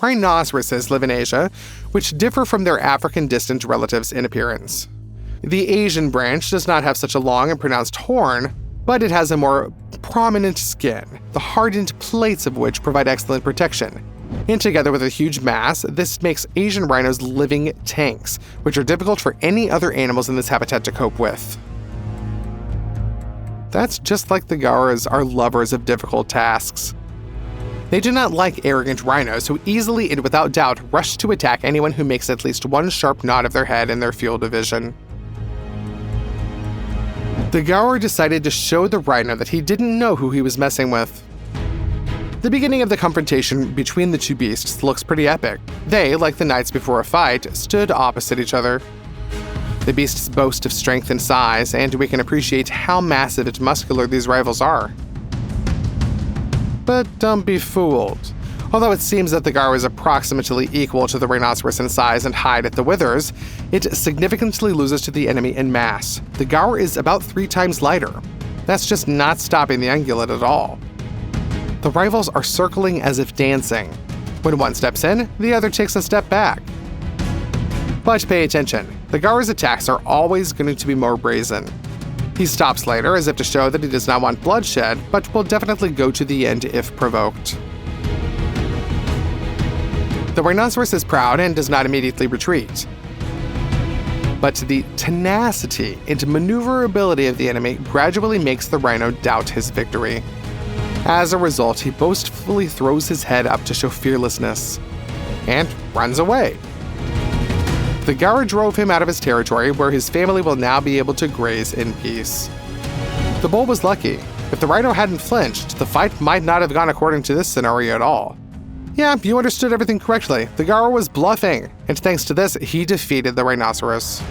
rhinoceroses live in Asia, which differ from their African distant relatives in appearance. The Asian branch does not have such a long and pronounced horn, but it has a more prominent skin, the hardened plates of which provide excellent protection. And together with a huge mass, this makes Asian rhinos living tanks, which are difficult for any other animals in this habitat to cope with. That's just like the Gaurs are lovers of difficult tasks. They do not like arrogant rhinos who easily and without doubt rush to attack anyone who makes at least one sharp nod of their head in their field of vision. The Gaur decided to show the rhino that he didn't know who he was messing with. The beginning of the confrontation between the two beasts looks pretty epic. They, like the knights before a fight, stood opposite each other. The beasts boast of strength and size, and we can appreciate how massive and muscular these rivals are. But don't be fooled. Although it seems that the Gaur is approximately equal to the rhinoceros in size and height at the withers, it significantly loses to the enemy in mass. The Gaur is about 3 times lighter. That's just not stopping the ungulate at all. The rivals are circling as if dancing. When one steps in, the other takes a step back. But pay attention, the Gaur's attacks are always going to be more brazen. He stops later as if to show that he does not want bloodshed, but will definitely go to the end if provoked. The rhinoceros is proud and does not immediately retreat. But the tenacity and maneuverability of the enemy gradually makes the rhino doubt his victory. As a result, he boastfully throws his head up to show fearlessness and runs away. The Gaur drove him out of his territory, where his family will now be able to graze in peace. The bull was lucky. If the rhino hadn't flinched, the fight might not have gone according to this scenario at all. Yeah, you understood everything correctly. The Gaur was bluffing, and thanks to this, he defeated the rhinoceros.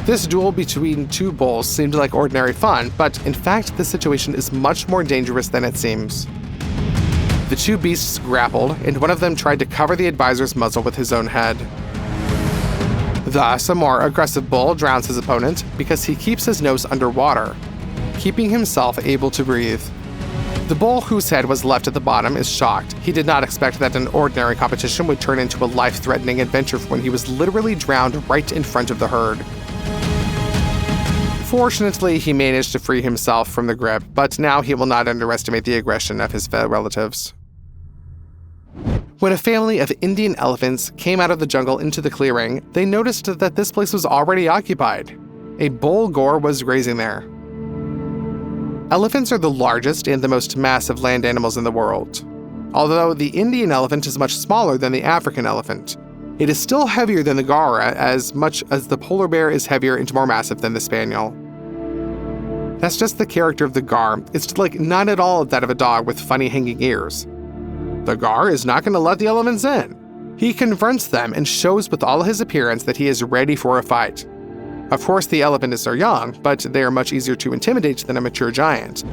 This duel between two bulls seemed like ordinary fun, but in fact, this situation is much more dangerous than it seems. The two beasts grappled, and one of them tried to cover the advisor's muzzle with his own head. Thus, a more aggressive bull drowns his opponent because he keeps his nose underwater, keeping himself able to breathe. The bull whose head was left at the bottom is shocked. He did not expect that an ordinary competition would turn into a life-threatening adventure when he was literally drowned right in front of the herd. Fortunately, he managed to free himself from the grip, but now he will not underestimate the aggression of his relatives. When a family of Indian elephants came out of the jungle into the clearing, they noticed that this place was already occupied. A bull Gaur was grazing there. Elephants are the largest and the most massive land animals in the world. Although the Indian elephant is much smaller than the African elephant, it is still heavier than the Gaur, as much as the polar bear is heavier and more massive than the spaniel. That's just the character of the Gaur. It's like not at all that of a dog with funny hanging ears. The Gaur is not going to let the elephants in. He confronts them and shows with all his appearance that he is ready for a fight. Of course, the elephants are young, but they are much easier to intimidate than a mature giant.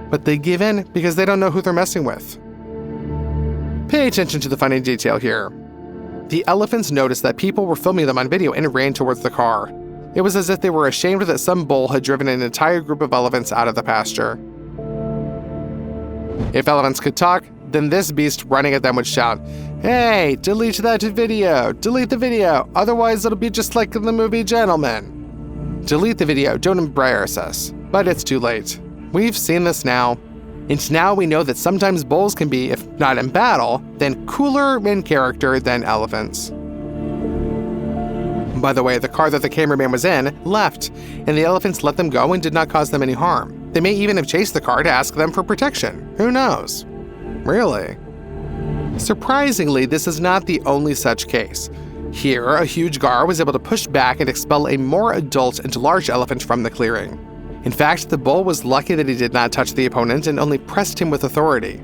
But they give in because they don't know who they're messing with. Pay attention to the funny detail here. The elephants noticed that people were filming them on video and ran towards the car. It was as if they were ashamed that some bull had driven an entire group of elephants out of the pasture. If elephants could talk, then this beast running at them would shout, "Hey, delete that video! Delete the video! Otherwise it'll be just like in the movie Gentlemen." Delete the video, don't embarrass us. But it's too late. We've seen this now. And now we know that sometimes bulls can be, if not in battle, then cooler in character than elephants. By the way, the car that the cameraman was in left, and the elephants let them go and did not cause them any harm. They may even have chased the car to ask them for protection. Who knows? Really? Surprisingly, this is not the only such case. Here, a huge Gaur was able to push back and expel a more adult and large elephant from the clearing. In fact, the bull was lucky that he did not touch the opponent and only pressed him with authority.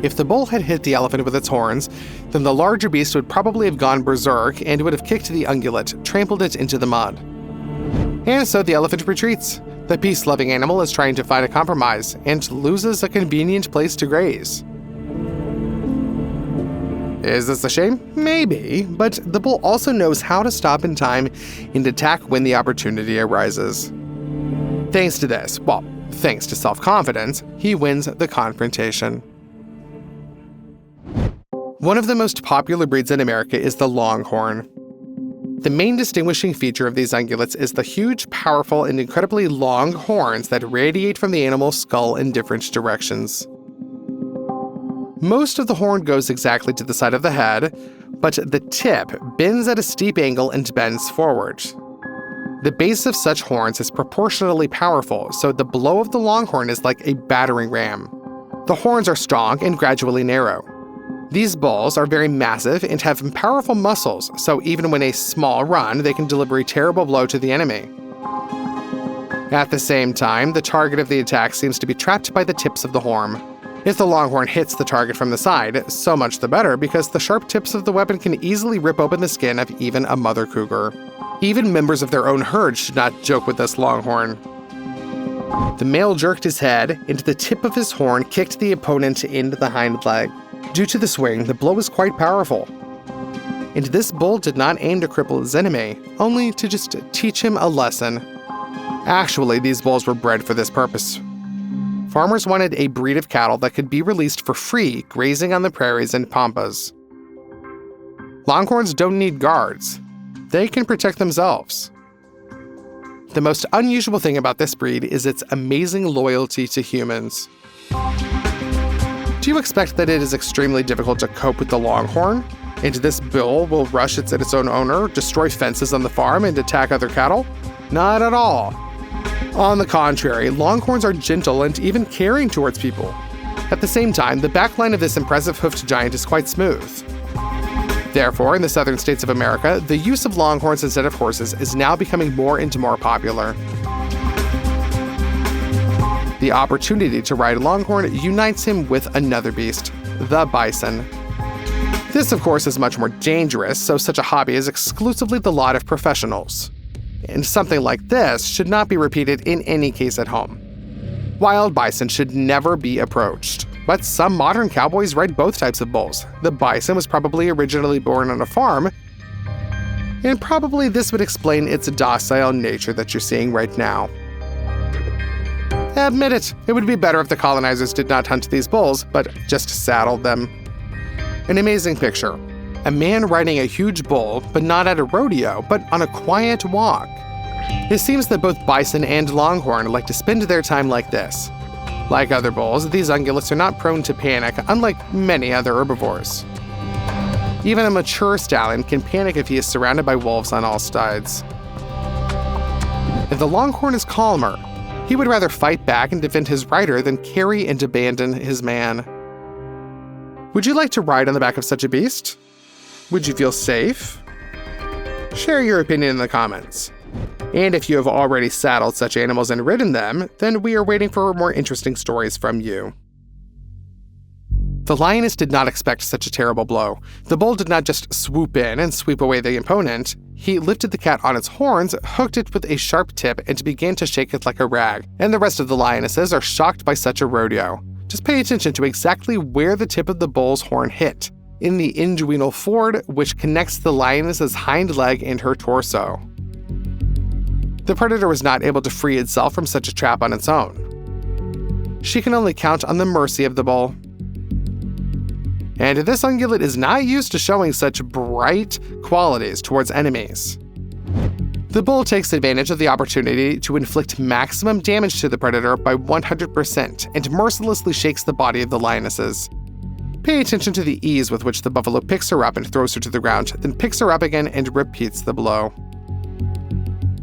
If the bull had hit the elephant with its horns, then the larger beast would probably have gone berserk and would have kicked the ungulate, trampled it into the mud. And so the elephant retreats. The peace-loving animal is trying to find a compromise and loses a convenient place to graze. Is this a shame? Maybe, but the bull also knows how to stop in time and attack when the opportunity arises. Thanks to this, thanks to self-confidence, he wins the confrontation. One of the most popular breeds in America is the Longhorn. The main distinguishing feature of these ungulates is the huge, powerful, and incredibly long horns that radiate from the animal's skull in different directions. Most of the horn goes exactly to the side of the head, but the tip bends at a steep angle and bends forward. The base of such horns is proportionally powerful, so the blow of the longhorn is like a battering ram. The horns are strong and gradually narrow. These bulls are very massive and have powerful muscles, so even when a small run, they can deliver a terrible blow to the enemy. At the same time, the target of the attack seems to be trapped by the tips of the horn. If the longhorn hits the target from the side, so much the better, because the sharp tips of the weapon can easily rip open the skin of even a mother cougar. Even members of their own herd should not joke with this longhorn. The male jerked his head, and the tip of his horn kicked the opponent in the hind leg. Due to the swing, the blow was quite powerful. And this bull did not aim to cripple his enemy, only to just teach him a lesson. Actually, these bulls were bred for this purpose. Farmers wanted a breed of cattle that could be released for free, grazing on the prairies and pampas. Longhorns don't need guards. They can protect themselves. The most unusual thing about this breed is its amazing loyalty to humans. Do you expect that it is extremely difficult to cope with the longhorn? And this bull will rush at its own owner, destroy fences on the farm, and attack other cattle? Not at all. On the contrary, longhorns are gentle and even caring towards people. At the same time, the backline of this impressive hoofed giant is quite smooth. Therefore, in the southern states of America, the use of longhorns instead of horses is now becoming more and more popular. The opportunity to ride a longhorn unites him with another beast, the bison. This, of course, is much more dangerous, so such a hobby is exclusively the lot of professionals. And something like this should not be repeated in any case at home. Wild bison should never be approached, but some modern cowboys ride both types of bulls. The bison was probably originally born on a farm, and probably this would explain its docile nature that you're seeing right now. Admit it, it would be better if the colonizers did not hunt these bulls, but just saddled them. An amazing picture. A man riding a huge bull, but not at a rodeo, but on a quiet walk. It seems that both bison and longhorn like to spend their time like this. Like other bulls, these ungulates are not prone to panic, unlike many other herbivores. Even a mature stallion can panic if he is surrounded by wolves on all sides. If the longhorn is calmer, he would rather fight back and defend his rider than carry and abandon his man. Would you like to ride on the back of such a beast? Would you feel safe? Share your opinion in the comments. And if you have already saddled such animals and ridden them, then we are waiting for more interesting stories from you. The lioness did not expect such a terrible blow. The bull did not just swoop in and sweep away the opponent. He lifted the cat on its horns, hooked it with a sharp tip, and began to shake it like a rag. And the rest of the lionesses are shocked by such a rodeo. Just pay attention to exactly where the tip of the bull's horn hit, in the inguinal ford, which connects the lioness's hind leg and her torso. The predator was not able to free itself from such a trap on its own. She can only count on the mercy of the bull. And this ungulate is not used to showing such bright qualities towards enemies. The bull takes advantage of the opportunity to inflict maximum damage to the predator by 100% and mercilessly shakes the body of the lionesses. Pay attention to the ease with which the buffalo picks her up and throws her to the ground, then picks her up again and repeats the blow.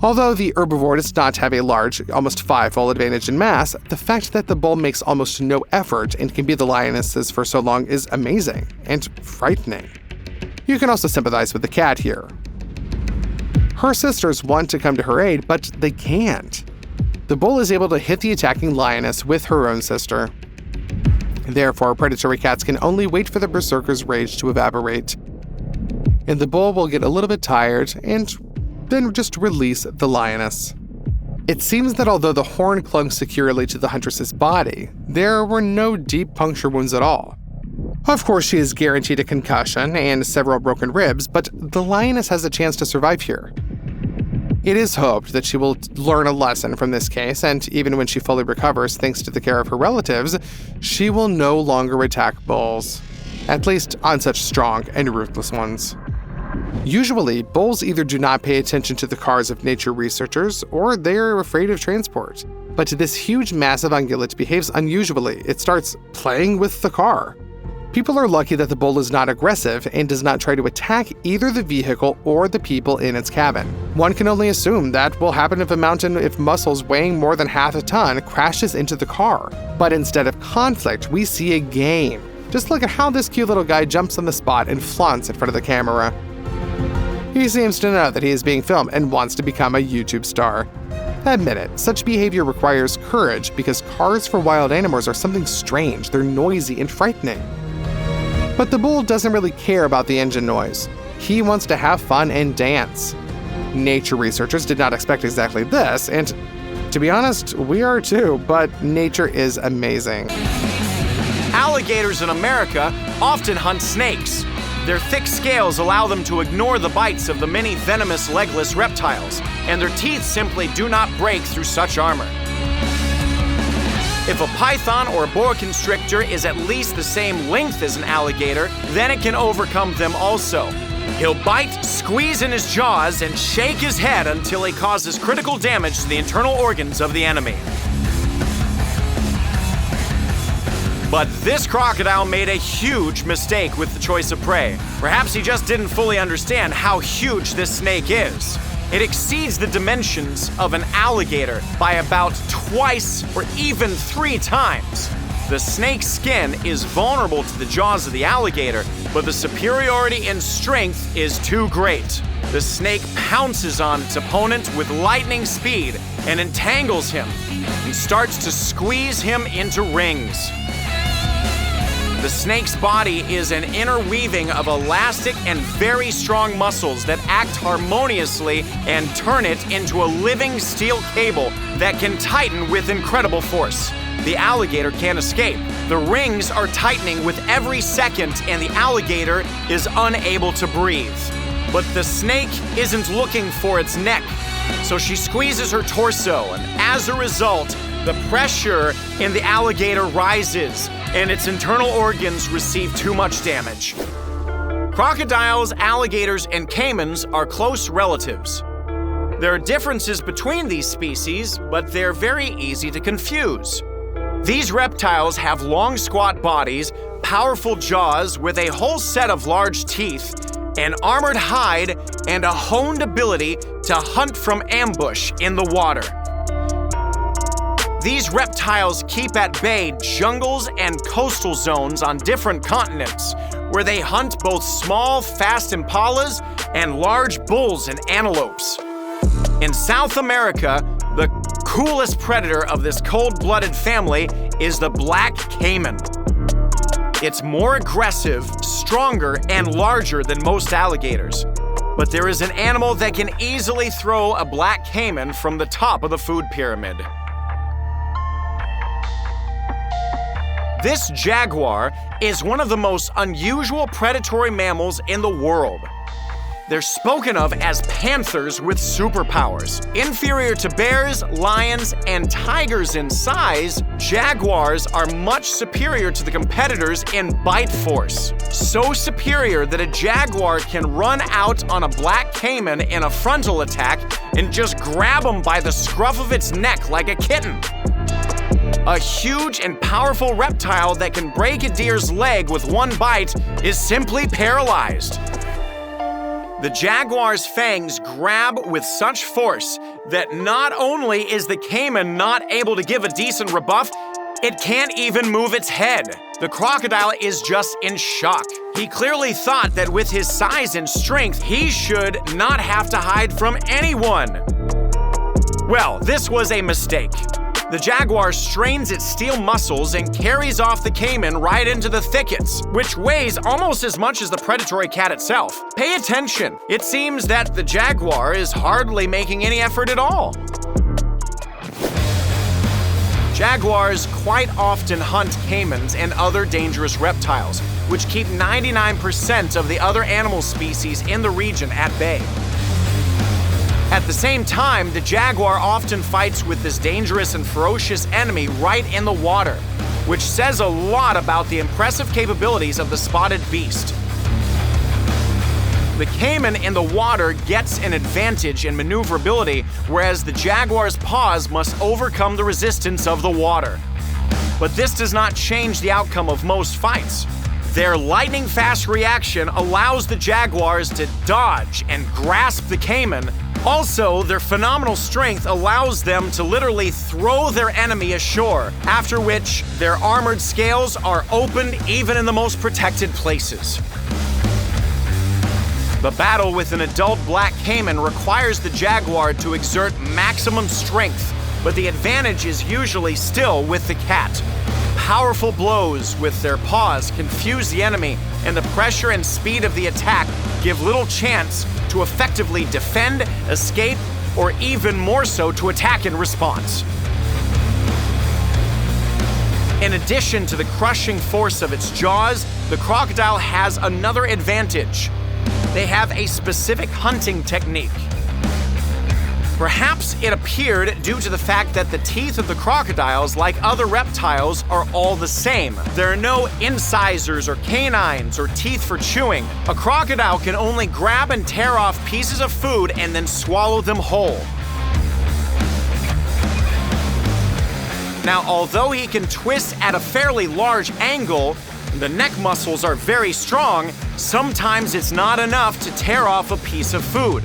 Although the herbivore does not have a large, almost five-fold advantage in mass, the fact that the bull makes almost no effort and can be the lionesses for so long is amazing and frightening. You can also sympathize with the cat here. Her sisters want to come to her aid, but they can't. The bull is able to hit the attacking lioness with her own sister. Therefore, predatory cats can only wait for the berserker's rage to evaporate. And the bull will get a little bit tired and then just release the lioness. It seems that although the horn clung securely to the huntress's body, there were no deep puncture wounds at all. Of course, she is guaranteed a concussion and several broken ribs, but the lioness has a chance to survive here. It is hoped that she will learn a lesson from this case, and even when she fully recovers thanks to the care of her relatives, she will no longer attack bulls. at least on such strong and ruthless ones. Usually, bulls either do not pay attention to the cars of nature researchers, or they are afraid of transport. But this huge, massive ungulate behaves unusually. It starts playing with the car. People are lucky that the bull is not aggressive and does not try to attack either the vehicle or the people in its cabin. One can only assume that will happen if muscles weighing more than half a ton crashes into the car. But instead of conflict, we see a game. Just look at how this cute little guy jumps on the spot and flaunts in front of the camera. He seems to know that he is being filmed and wants to become a YouTube star. Admit it, such behavior requires courage because cars for wild animals are something strange, they're noisy and frightening. But the bull doesn't really care about the engine noise. He wants to have fun and dance. Nature researchers did not expect exactly this, and to be honest, we are too, but nature is amazing. Alligators in America often hunt snakes. Their thick scales allow them to ignore the bites of the many venomous legless reptiles, and their teeth simply do not break through such armor. If a python or boa constrictor is at least the same length as an alligator, then it can overcome them also. He'll bite, squeeze in his jaws, and shake his head until he causes critical damage to the internal organs of the enemy. But this crocodile made a huge mistake with the choice of prey. Perhaps he just didn't fully understand how huge this snake is. It exceeds the dimensions of an alligator by about twice or even 3 times. The snake's skin is vulnerable to the jaws of the alligator, but the superiority in strength is too great. The snake pounces on its opponent with lightning speed and entangles him and starts to squeeze him into rings. The snake's body is an interweaving of elastic and very strong muscles that act harmoniously and turn it into a living steel cable that can tighten with incredible force. The alligator can't escape. The rings are tightening with every second, and the alligator is unable to breathe. But the snake isn't looking for its neck, so she squeezes her torso, and as a result, the pressure in the alligator rises, and its internal organs receive too much damage. Crocodiles, alligators, and caimans are close relatives. There are differences between these species, but they're very easy to confuse. These reptiles have long, squat bodies, powerful jaws with a whole set of large teeth, an armored hide, and a honed ability to hunt from ambush in the water. These reptiles keep at bay jungles and coastal zones on different continents, where they hunt both small, fast impalas and large bulls and antelopes. In South America, the coolest predator of this cold-blooded family is the black caiman. It's more aggressive, stronger, and larger than most alligators. But there is an animal that can easily throw a black caiman from the top of the food pyramid. This jaguar is one of the most unusual predatory mammals in the world. They're spoken of as panthers with superpowers. Inferior to bears, lions, and tigers in size, jaguars are much superior to the competitors in bite force. So superior that a jaguar can run out on a black caiman in a frontal attack and just grab him by the scruff of its neck like a kitten. A huge and powerful reptile that can break a deer's leg with one bite is simply paralyzed. The jaguar's fangs grab with such force that not only is the caiman not able to give a decent rebuff, it can't even move its head. The crocodile is just in shock. He clearly thought that with his size and strength, he should not have to hide from anyone. Well, this was a mistake. The jaguar strains its steel muscles and carries off the caiman right into the thickets, which weighs almost as much as the predatory cat itself. Pay attention. It seems that the jaguar is hardly making any effort at all. Jaguars quite often hunt caimans and other dangerous reptiles, which keep 99% of the other animal species in the region at bay. At the same time, the jaguar often fights with this dangerous and ferocious enemy right in the water. which says a lot about the impressive capabilities of the spotted beast. The caiman in the water gets an advantage in maneuverability, whereas the jaguar's paws must overcome the resistance of the water. But this does not change the outcome of most fights. Their lightning-fast reaction allows the jaguars to dodge and grasp the caiman. Also, their phenomenal strength allows them to literally throw their enemy ashore, after which their armored scales are opened even in the most protected places. The battle with an adult black caiman requires the jaguar to exert maximum strength, but the advantage is usually still with the cat. Powerful blows with their paws confuse the enemy, and the pressure and speed of the attack give little chance to effectively defend, escape, or even more so to attack in response. In addition to the crushing force of its jaws, the crocodile has another advantage. They have a specific hunting technique. Perhaps it appeared due to the fact that the teeth of the crocodiles, like other reptiles, are all the same. There are no incisors or canines or teeth for chewing. A crocodile can only grab and tear off pieces of food and then swallow them whole. Now, although he can twist at a fairly large angle, the neck muscles are very strong, sometimes it's not enough to tear off a piece of food.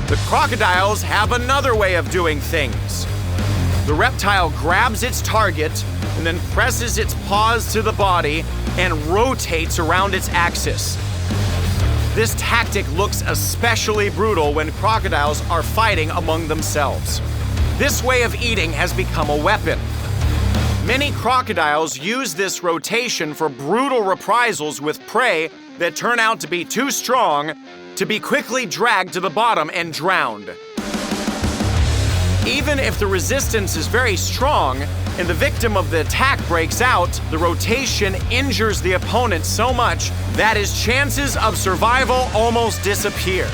The crocodiles have another way of doing things. The reptile grabs its target and then presses its paws to the body and rotates around its axis. This tactic looks especially brutal when crocodiles are fighting among themselves. This way of eating has become a weapon. Many crocodiles use this rotation for brutal reprisals with prey that turn out to be too strong to be quickly dragged to the bottom and drowned. Even if the resistance is very strong and the victim of the attack breaks out, the rotation injures the opponent so much that his chances of survival almost disappear.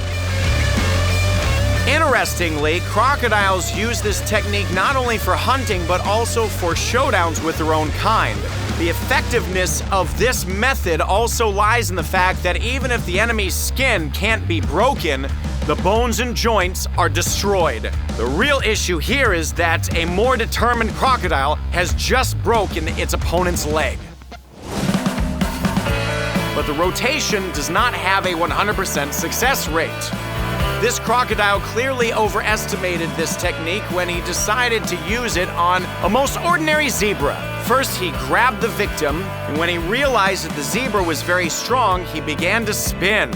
Interestingly, crocodiles use this technique not only for hunting but also for showdowns with their own kind. The effectiveness of this method also lies in the fact that even if the enemy's skin can't be broken, the bones and joints are destroyed. The real issue here is that a more determined crocodile has just broken its opponent's leg. But the rotation does not have a 100% success rate. This crocodile clearly overestimated this technique when he decided to use it on a most ordinary zebra. First, he grabbed the victim, and when he realized that the zebra was very strong, he began to spin.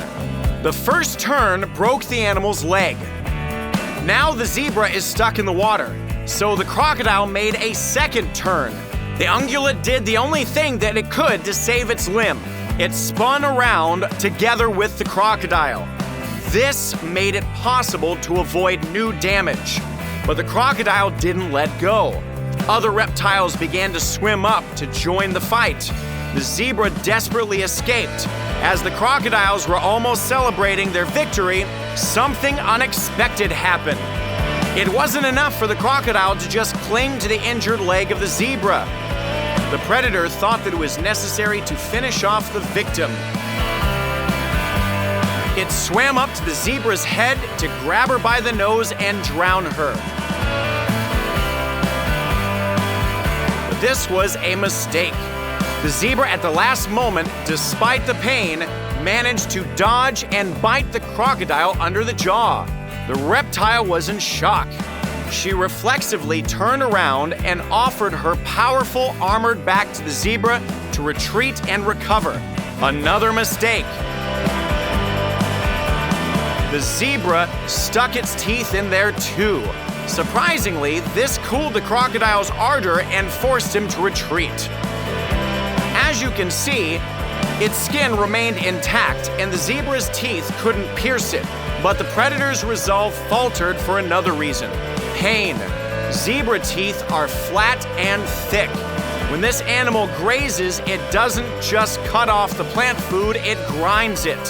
The first turn broke the animal's leg. Now the zebra is stuck in the water, so the crocodile made a second turn. The ungulate did the only thing that it could to save its limb. It spun around together with the crocodile. This made it possible to avoid new damage, but the crocodile didn't let go. Other reptiles began to swim up to join the fight. The zebra desperately escaped. As the crocodiles were almost celebrating their victory, something unexpected happened. It wasn't enough for the crocodile to just cling to the injured leg of the zebra. The predator thought that it was necessary to finish off the victim. It swam up to the zebra's head to grab her by the nose and drown her. But this was a mistake. The zebra at the last moment, despite the pain, managed to dodge and bite the crocodile under the jaw. The reptile was in shock. She reflexively turned around and offered her powerful armored back to the zebra to retreat and recover. Another mistake. The zebra stuck its teeth in there too. Surprisingly, this cooled the crocodile's ardor and forced him to retreat. As you can see, its skin remained intact and the zebra's teeth couldn't pierce it. But the predator's resolve faltered for another reason: pain. Zebra teeth are flat and thick. When this animal grazes, it doesn't just cut off the plant food, it grinds it.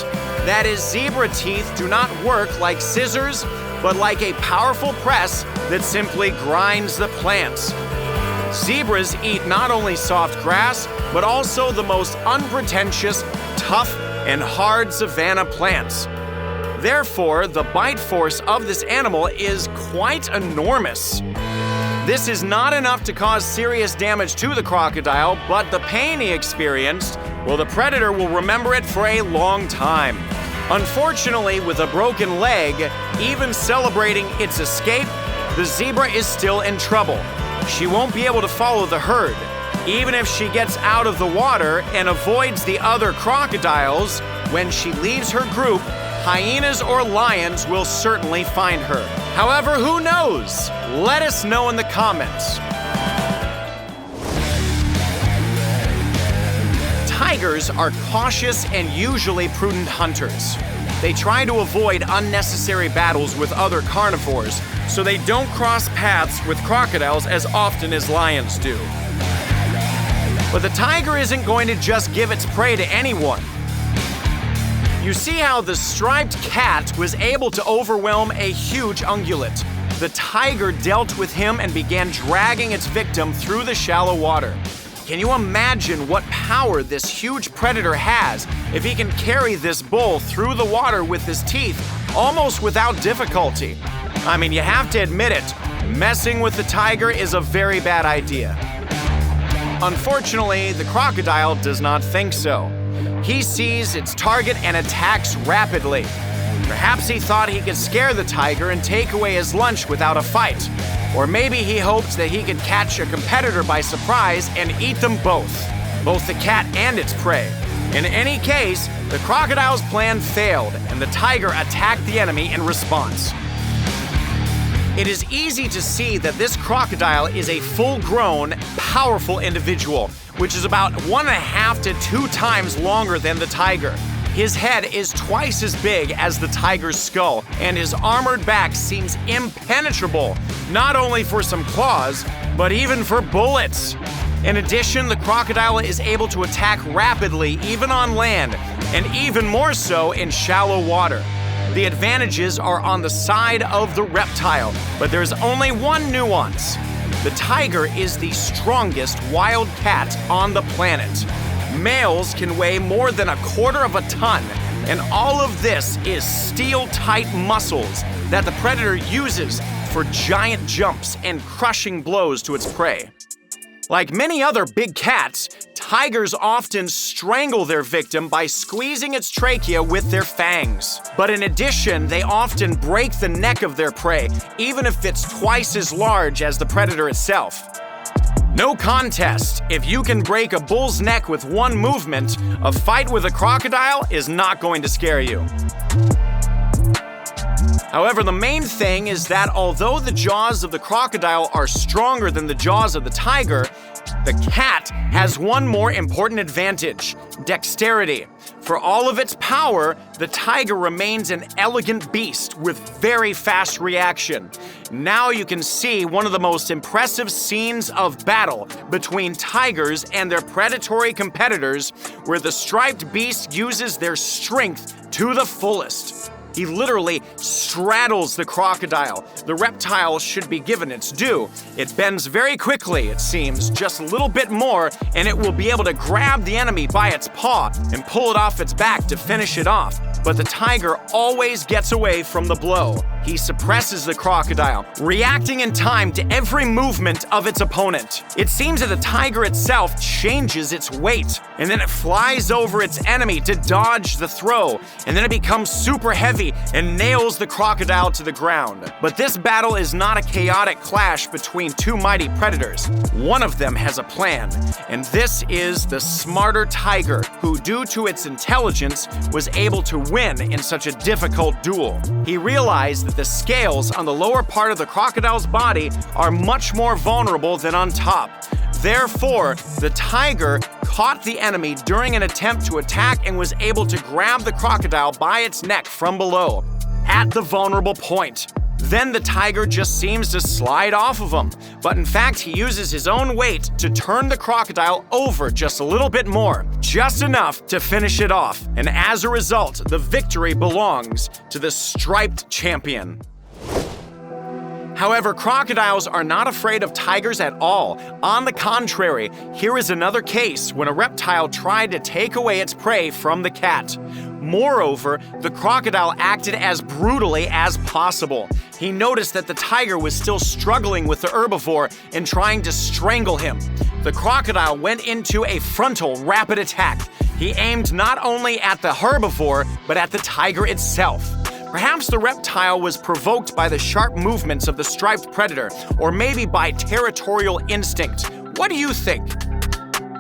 That is, zebra teeth do not work like scissors, but like a powerful press that simply grinds the plants. Zebras eat not only soft grass, but also the most unpretentious, tough, and hard savanna plants. Therefore, the bite force of this animal is quite enormous. This is not enough to cause serious damage to the crocodile, but the pain he experienced, well, the predator will remember it for a long time. Unfortunately, with a broken leg, even celebrating its escape, the zebra is still in trouble. She won't be able to follow the herd. Even if she gets out of the water and avoids the other crocodiles, when she leaves her group, hyenas or lions will certainly find her. However, who knows? Let us know in the comments. Tigers are cautious and usually prudent hunters. They try to avoid unnecessary battles with other carnivores, so they don't cross paths with crocodiles as often as lions do. But the tiger isn't going to just give its prey to anyone. You see how the striped cat was able to overwhelm a huge ungulate. The tiger dealt with him and began dragging its victim through the shallow water. Can you imagine what power this huge predator has if he can carry this bull through the water with his teeth almost without difficulty? I mean, you have to admit it, messing with the tiger is a very bad idea. Unfortunately, the crocodile does not think so. He sees its target and attacks rapidly. Perhaps he thought he could scare the tiger and take away his lunch without a fight. Or maybe he hoped that he could catch a competitor by surprise and eat them both the cat and its prey. In any case, the crocodile's plan failed, and the tiger attacked the enemy in response. It is easy to see that this crocodile is a full-grown, powerful individual, which is about 1.5 to 2 times longer than the tiger. His head is twice as big as the tiger's skull, and his armored back seems impenetrable, not only for some claws, but even for bullets. In addition, the crocodile is able to attack rapidly even on land, and even more so in shallow water. The advantages are on the side of the reptile, but there's only one nuance. The tiger is the strongest wild cat on the planet. Males can weigh more than 1/4 ton, and all of this is steel-tight muscles that the predator uses for giant jumps and crushing blows to its prey. Like many other big cats, tigers often strangle their victim by squeezing its trachea with their fangs. But in addition, they often break the neck of their prey, even if it's twice as large as the predator itself. No contest. If you can break a bull's neck with one movement, a fight with a crocodile is not going to scare you. However, the main thing is that although the jaws of the crocodile are stronger than the jaws of the tiger, the cat has one more important advantage: dexterity. For all of its power, the tiger remains an elegant beast with very fast reaction. Now you can see one of the most impressive scenes of battle between tigers and their predatory competitors, where the striped beast uses their strength to the fullest. He literally straddles the crocodile. The reptile should be given its due. It bends very quickly, it seems, just a little bit more, and it will be able to grab the enemy by its paw and pull it off its back to finish it off. But the tiger always gets away from the blow. He suppresses the crocodile, reacting in time to every movement of its opponent. It seems that the tiger itself changes its weight, and then it flies over its enemy to dodge the throw, and then it becomes super heavy and nails the crocodile to the ground. But this battle is not a chaotic clash between two mighty predators. One of them has a plan, and this is the smarter tiger, who, due to its intelligence, was able to win in such a difficult duel. He realized that the scales on the lower part of the crocodile's body are much more vulnerable than on top. Therefore, the tiger caught the enemy during an attempt to attack and was able to grab the crocodile by its neck from below, at the vulnerable point. Then the tiger just seems to slide off of him, but in fact he uses his own weight to turn the crocodile over just a little bit more, just enough to finish it off, and as a result, the victory belongs to the striped champion. However, crocodiles are not afraid of tigers at all. On the contrary, here is another case when a reptile tried to take away its prey from the cat. Moreover, the crocodile acted as brutally as possible. He noticed that the tiger was still struggling with the herbivore and trying to strangle him. The crocodile went into a frontal rapid attack. He aimed not only at the herbivore, but at the tiger itself. Perhaps the reptile was provoked by the sharp movements of the striped predator, or maybe by territorial instinct. What do you think?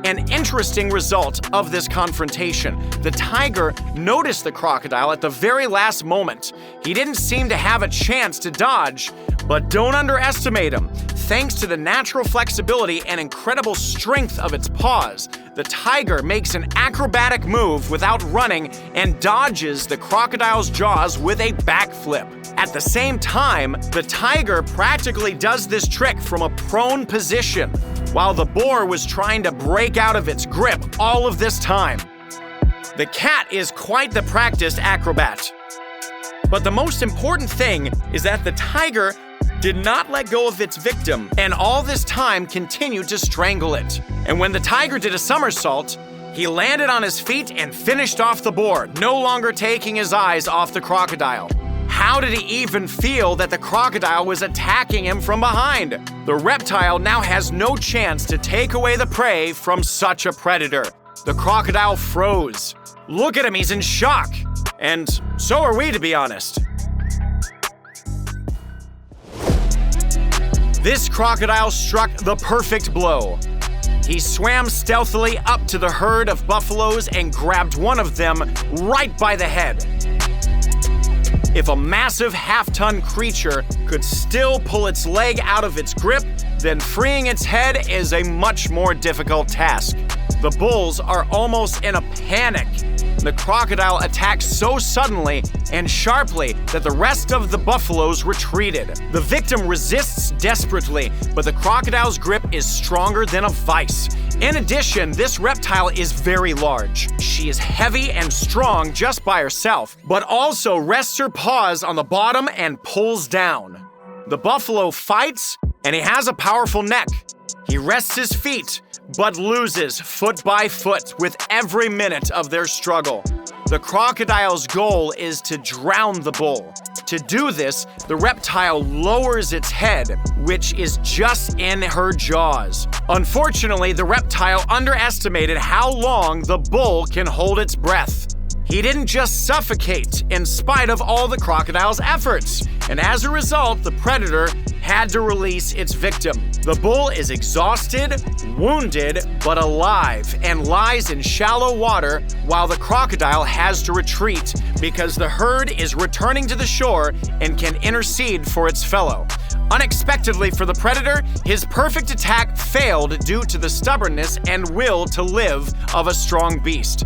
An interesting result of this confrontation. The tiger noticed the crocodile at the very last moment. He didn't seem to have a chance to dodge, but don't underestimate him. Thanks to the natural flexibility and incredible strength of its paws, the tiger makes an acrobatic move without running and dodges the crocodile's jaws with a backflip. At the same time, the tiger practically does this trick from a prone position, while the boar was trying to break out of its grip all of this time. The cat is quite the practiced acrobat. But the most important thing is that the tiger did not let go of its victim, and all this time continued to strangle it. And when the tiger did a somersault, he landed on his feet and finished off the boar, no longer taking his eyes off the crocodile. How did he even feel that the crocodile was attacking him from behind? The reptile now has no chance to take away the prey from such a predator. The crocodile froze. Look at him, he's in shock. And so are we, to be honest. This crocodile struck the perfect blow. He swam stealthily up to the herd of buffaloes and grabbed one of them right by the head. If a massive half-ton creature could still pull its leg out of its grip, then freeing its head is a much more difficult task. The bulls are almost in a panic. The crocodile attacked so suddenly and sharply that the rest of the buffaloes retreated. The victim resists desperately, but the crocodile's grip is stronger than a vice. In addition, this reptile is very large. She is heavy and strong just by herself, but also rests her paws on the bottom and pulls down. The buffalo fights, and he has a powerful neck. He rests his feet, but loses foot by foot with every minute of their struggle. The crocodile's goal is to drown the bull. To do this, the reptile lowers its head, which is just in her jaws. Unfortunately, the reptile underestimated how long the bull can hold its breath. He didn't just suffocate in spite of all the crocodile's efforts, and as a result, the predator had to release its victim. The bull is exhausted, wounded, but alive, and lies in shallow water while the crocodile has to retreat because the herd is returning to the shore and can intercede for its fellow. Unexpectedly for the predator, his perfect attack failed due to the stubbornness and will to live of a strong beast.